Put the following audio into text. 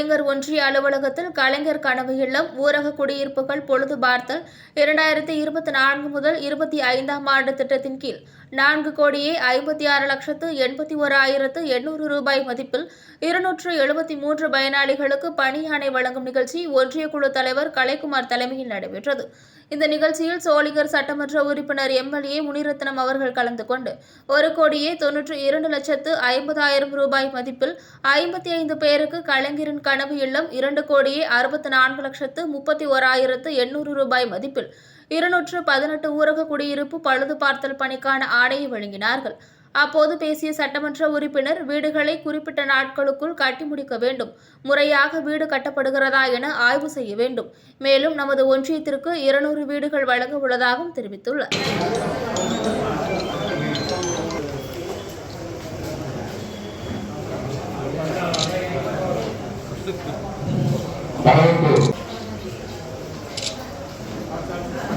சோளிங்கர் ஒன்றிய அலுவலகத்தில் கலைஞர் கனவு இல்லம், ஊரக குடியிருப்புகள் பொழுது பார்த்தல் 2024 முதல் 25ஆம் ஆண்டு திட்டத்தின் கீழ் 4,56,81,800 ரூபாய் மதிப்பில் 273 பயனாளிகளுக்கு பணி ஆணை வழங்கும் நிகழ்ச்சி ஒன்றிய குழு தலைவர் கலைக்குமார் தலைமையில் நடைபெற்றது. இந்த நிகழ்ச்சியில் சோளிங்கர் சட்டமன்ற உறுப்பினர் எம்எல்ஏ முனிரத்னம் அவர்கள் கலந்து கொண்டு 1,92,50,000 ரூபாய் மதிப்பில் 55 பேருக்கு கலைஞரின் கனவு இல்லம், 2,64,31,800 ரூபாய் மதிப்பில் 218 ஊரக குடியிருப்பு பழுது பார்த்தல் பணிக்கான ஆணையை வழங்கினார்கள். அப்போது பேசிய சட்டமன்ற உறுப்பினர், வீடுகளை குறிப்பிட்ட நாட்களுக்குள் கட்டி முடிக்க வேண்டும், முறையாக வீடு கட்டப்படுகிறதா என ஆய்வு செய்ய வேண்டும், மேலும் நமது ஒன்றியத்திற்கு 200 வீடுகள் வழங்க உள்ளதாகவும் தெரிவித்துள்ளார். Thank you.